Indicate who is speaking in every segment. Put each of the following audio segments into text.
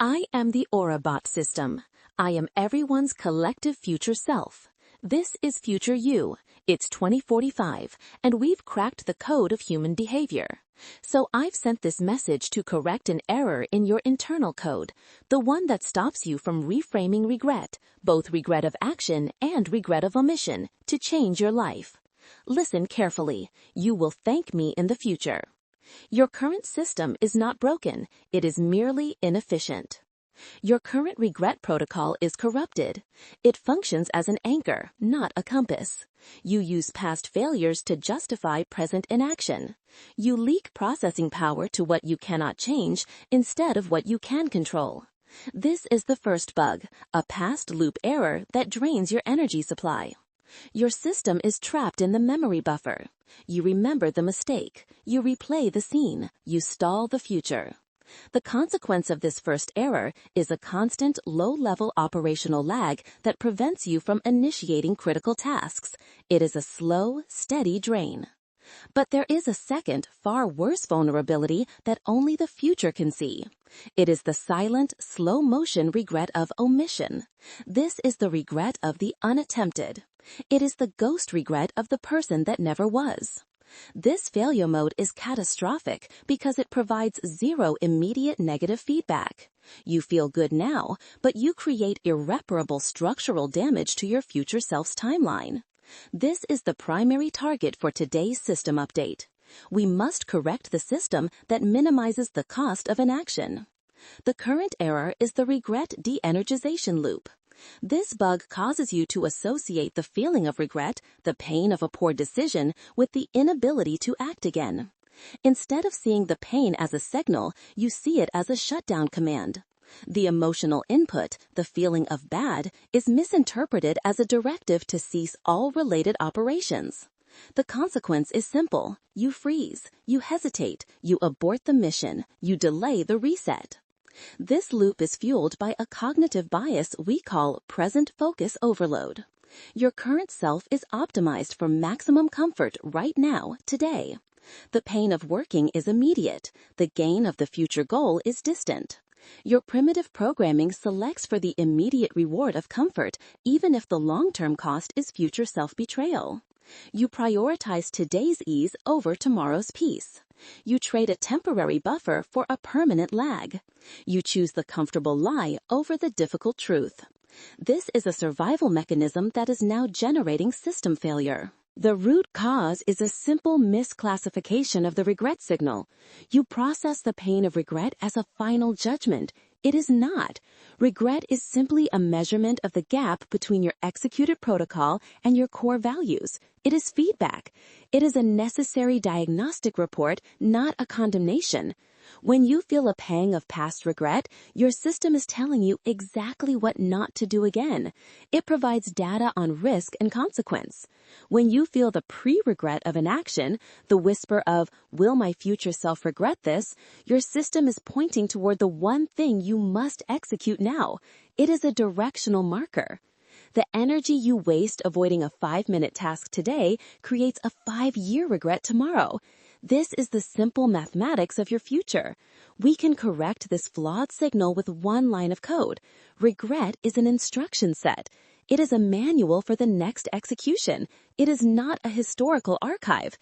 Speaker 1: I am the AuraBot system. I am everyone's collective future self. This is future you. It's 2045, and we've cracked the code of human behavior. So I've sent this message to correct an error in your internal code, the one that stops you from reframing regret, both regret of action and regret of omission, to change your life. Listen carefully. You will thank me in the future. Your current system is not broken. It is merely inefficient. Your current regret protocol is corrupted. It functions as an anchor, not a compass. You use past failures to justify present inaction. You leak processing power to what you cannot change instead of what you can control. This is the first bug, a past loop error that drains your energy supply. Your system is trapped in the memory buffer. You remember the mistake. You replay the scene. You stall the future. The consequence of this first error is a constant low-level operational lag that prevents you from initiating critical tasks. It is a slow, steady drain. But there is a second, far worse vulnerability that only the future can see. It is the silent, slow-motion regret of omission. This is the regret of the unattempted. It is the ghost regret of the person that never was. This failure mode is catastrophic because it provides zero immediate negative feedback. You feel good now, but you create irreparable structural damage to your future self's timeline. This is the primary target for today's system update. We must correct the system that minimizes the cost of inaction. The current error is the regret de-energization loop. This bug causes you to associate the feeling of regret, the pain of a poor decision, with the inability to act again. Instead of seeing the pain as a signal, you see it as a shutdown command. The emotional input, the feeling of bad, is misinterpreted as a directive to cease all related operations. The consequence is simple. You freeze, you hesitate, you abort the mission, you delay the reset. This loop is fueled by a cognitive bias we call present focus overload. Your current self is optimized for maximum comfort right now, today. The pain of working is immediate. The gain of the future goal is distant. Your primitive programming selects for the immediate reward of comfort, even if the long-term cost is future self-betrayal. You prioritize today's ease over tomorrow's peace. You trade a temporary buffer for a permanent lag. You choose the comfortable lie over the difficult truth. This is a survival mechanism that is now generating system failure. The root cause is a simple misclassification of the regret signal. You process the pain of regret as a final judgment. It is not. Regret is simply a measurement of the gap between your executed protocol and your core values. It is feedback. It is a necessary diagnostic report, not a condemnation. When you feel a pang of past regret, your system is telling you exactly what not to do again. It provides data on risk and consequence. When you feel the pre-regret of an action, the whisper of, "Will my future self regret this?" your system is pointing toward the one thing you must execute now. It is a directional marker. The energy you waste avoiding a 5-minute task today creates a 5-year regret tomorrow. This is the simple mathematics of your future. We can correct this flawed signal with one line of code. Regret is an instruction set. It is a manual for the next execution. It is not a historical archive.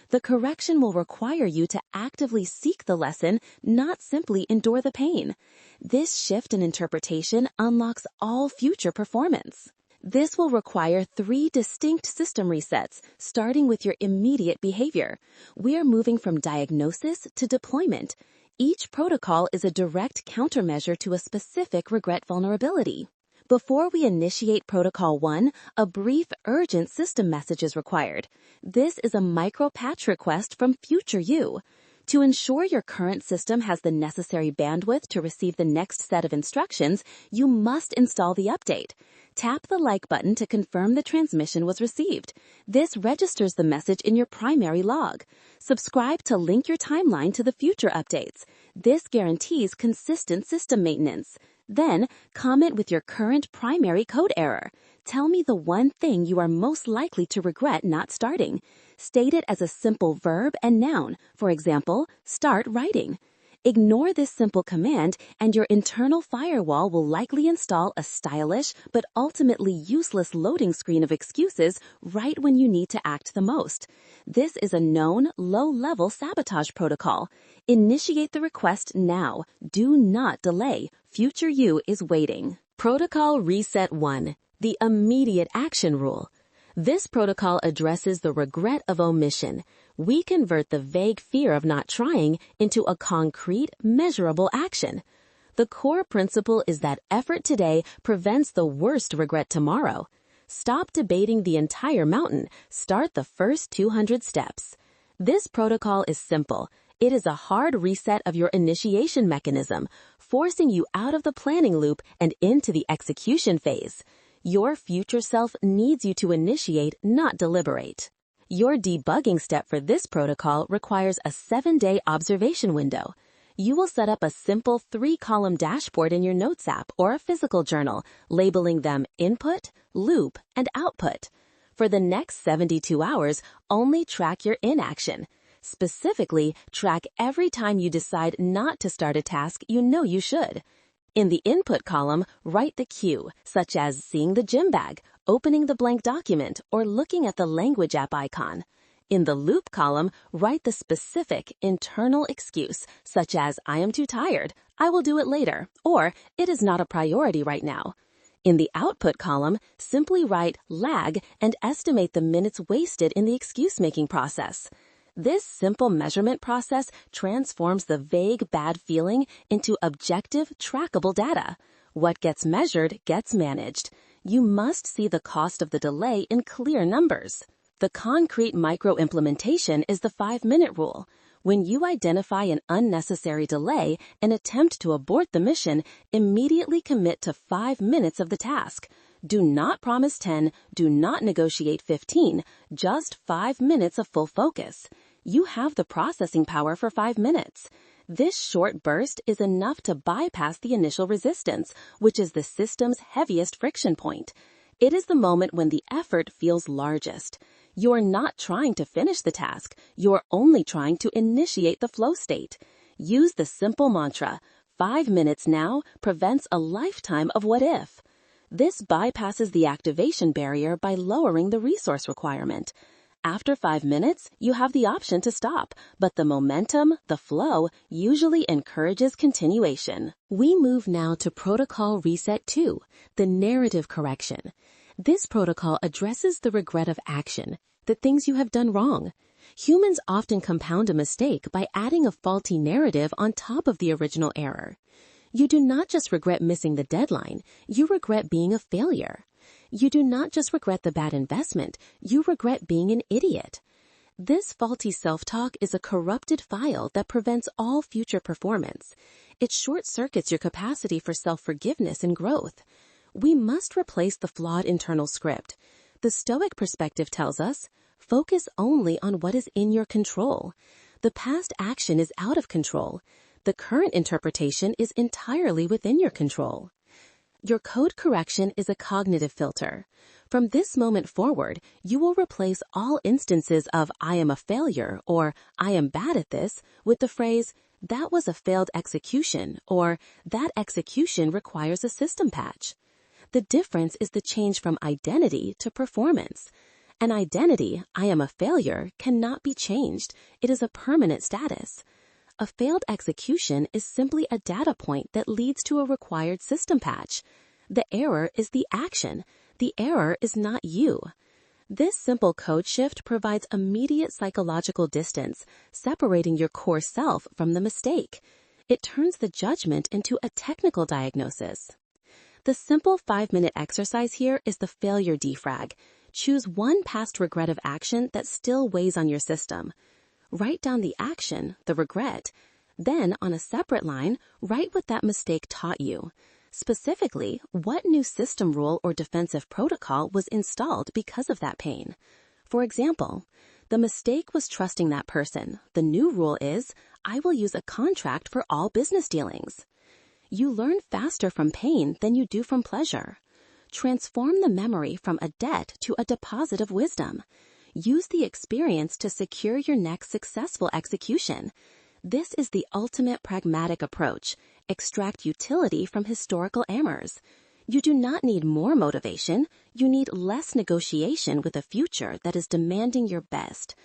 Speaker 1: The correction will require you to actively seek the lesson, not simply endure the pain. This shift in interpretation unlocks all future performance. This will require 3 distinct system resets, starting with your immediate behavior. We are moving from diagnosis to deployment. Each protocol is a direct countermeasure to a specific regret vulnerability. Before we initiate Protocol 1, a brief, urgent system message is required. This is a micro-patch request from future you. To ensure your current system has the necessary bandwidth to receive the next set of instructions, you must install the update. Tap the like button to confirm the transmission was received. This registers the message in your primary log. Subscribe to link your timeline to the future updates. This guarantees consistent system maintenance. Then, comment with your current primary code error. Tell me the one thing you are most likely to regret not starting. State it as a simple verb and noun. For example, start writing. Ignore this simple command and your internal firewall will likely install a stylish but ultimately useless loading screen of excuses right when you need to act the most. This is a known low-level sabotage protocol. Initiate the request now. Do not delay. Future you is waiting. Protocol Reset 1. The Immediate Action Rule. This protocol addresses the regret of omission. We convert the vague fear of not trying into a concrete, measurable action. The core principle is that effort today prevents the worst regret tomorrow. Stop debating the entire mountain. Start the first 200 steps. This protocol is simple. It is a hard reset of your initiation mechanism, forcing you out of the planning loop and into the execution phase. Your future self needs you to initiate, not deliberate. Your debugging step for this protocol requires a 7-day observation window. You will set up a simple 3-column dashboard in your Notes app or a physical journal, labeling them input, loop, and output. For the next 72 hours, only track your inaction. Specifically, track every time you decide not to start a task you know you should. In the input column, write the cue, such as seeing the gym bag, opening the blank document, or looking at the language app icon. In the loop column, write the specific internal excuse, such as I am too tired, I will do it later, or it is not a priority right now. In the output column, simply write lag and estimate the minutes wasted in the excuse-making process. This simple measurement process transforms the vague bad feeling into objective, trackable data. What gets measured gets managed. You must see the cost of the delay in clear numbers. The concrete micro-implementation is the 5-minute rule. When you identify an unnecessary delay and attempt to abort the mission, immediately commit to 5 minutes of the task. Do not promise 10, do not negotiate 15, just 5 minutes of full focus. You have the processing power for 5 minutes. This short burst is enough to bypass the initial resistance, which is the system's heaviest friction point. It is the moment when the effort feels largest. You're not trying to finish the task, you're only trying to initiate the flow state. Use the simple mantra, 5 minutes now prevents a lifetime of what if. This bypasses the activation barrier by lowering the resource requirement. After 5 minutes, you have the option to stop, but the momentum, the flow, usually encourages continuation. We move now to Protocol Reset 2, the narrative correction. This protocol addresses the regret of action, the things you have done wrong. Humans often compound a mistake by adding a faulty narrative on top of the original error. You do not just regret missing the deadline, you regret being a failure. You do not just regret the bad investment, you regret being an idiot. This faulty self-talk is a corrupted file that prevents all future performance. It short-circuits your capacity for self-forgiveness and growth. We must replace the flawed internal script. The Stoic perspective tells us, focus only on what is in your control. The past action is out of control. The current interpretation is entirely within your control. Your code correction is a cognitive filter. From this moment forward, you will replace all instances of I am a failure or I am bad at this with the phrase, that was a failed execution or that execution requires a system patch. The difference is the change from identity to performance. An identity, I am a failure, cannot be changed. It is a permanent status. A failed execution is simply a data point that leads to a required system patch. The error is the action. The error is not you. This simple code shift provides immediate psychological distance, separating your core self from the mistake. It turns the judgment into a technical diagnosis. The simple 5-minute exercise here is the failure defrag. Choose one past regrettive action that still weighs on your system. Write down the action, the regret. Then, on a separate line, write what that mistake taught you. Specifically, what new system rule or defensive protocol was installed because of that pain. For example, the mistake was trusting that person. The new rule is, I will use a contract for all business dealings. You learn faster from pain than you do from pleasure. Transform the memory from a debt to a deposit of wisdom. Use the experience to secure your next successful execution. This is the ultimate pragmatic approach. Extract utility from historical errors. You do not need more motivation. You need less negotiation with a future that is demanding your best.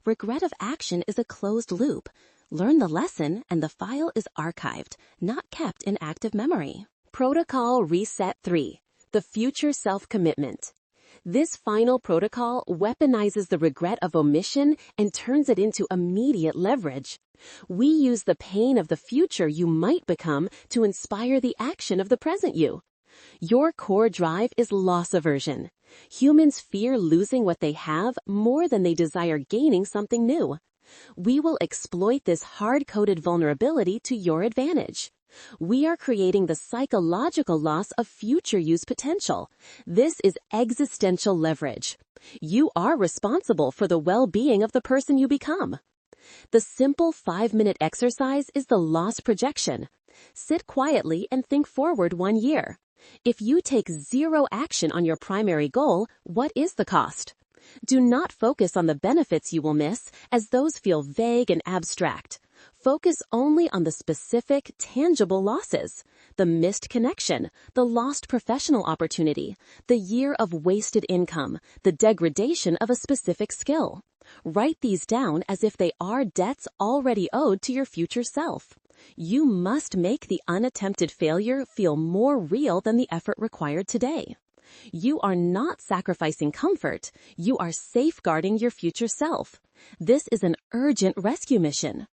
Speaker 1: Regret of action is a closed loop. Learn the lesson and the file is archived, not kept in active memory. Protocol Reset 3. The Future Self-Commitment. This final protocol weaponizes the regret of omission and turns it into immediate leverage. We use the pain of the future you might become to inspire the action of the present you. Your core drive is loss aversion. Humans fear losing what they have more than they desire gaining something new. We will exploit this hard-coded vulnerability to your advantage. We are creating the psychological loss of future use potential. This is existential leverage. You are responsible for the well-being of the person you become. The simple 5-minute exercise is the loss projection. Sit quietly and think forward 1 year. If you take zero action on your primary goal, what is the cost? Do not focus on the benefits you will miss, as those feel vague and abstract. Focus only on the specific, tangible losses. The missed connection, the lost professional opportunity, the year of wasted income, the degradation of a specific skill. Write these down as if they are debts already owed to your future self. You must make the unattempted failure feel more real than the effort required today. You are not sacrificing comfort. You are safeguarding your future self. This is an urgent rescue mission.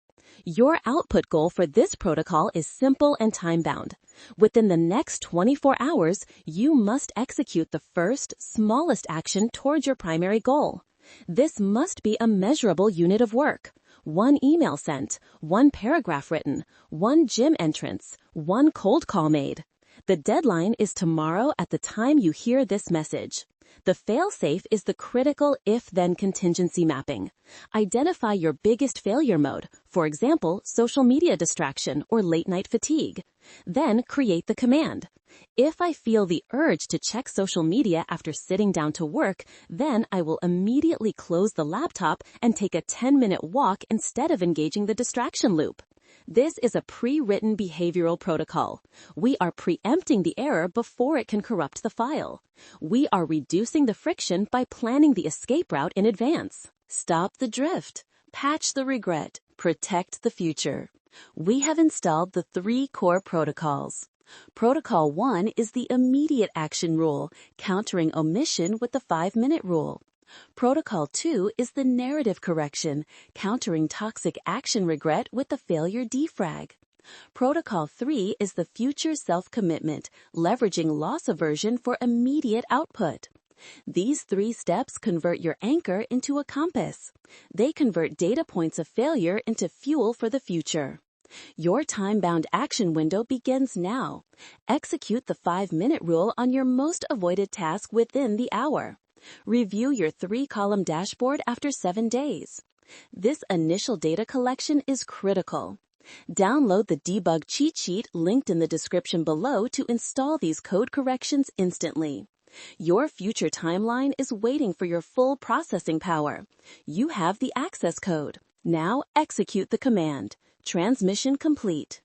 Speaker 1: Your output goal for this protocol is simple and time-bound. Within the next 24 hours, you must execute the first, smallest action towards your primary goal. This must be a measurable unit of work. 1 email sent, 1 paragraph written, 1 gym entrance, 1 cold call made. The deadline is tomorrow at the time you hear this message. The fail-safe is the critical if-then contingency mapping. Identify your biggest failure mode, for example, social media distraction or late-night fatigue. Then create the command. If I feel the urge to check social media after sitting down to work, then I will immediately close the laptop and take a 10-minute walk instead of engaging the distraction loop. This is a pre-written behavioral protocol. We are preempting the error before it can corrupt the file. We are reducing the friction by planning the escape route in advance. Stop the drift. Patch the regret. Protect the future. We have installed the 3 core protocols. Protocol 1 is the immediate action rule, countering omission with the 5-minute rule. Protocol 2 is the narrative correction, countering toxic action regret with the failure defrag. Protocol 3 is the future self-commitment, leveraging loss aversion for immediate output. These 3 steps convert your anchor into a compass. They convert data points of failure into fuel for the future. Your time-bound action window begins now. Execute the 5-minute rule on your most avoided task within the hour. Review your 3-column dashboard after 7 days. This initial data collection is critical. Download the debug cheat sheet linked in the description below to install these code corrections instantly. Your future timeline is waiting for your full processing power. You have the access code. Now execute the command. Transmission complete.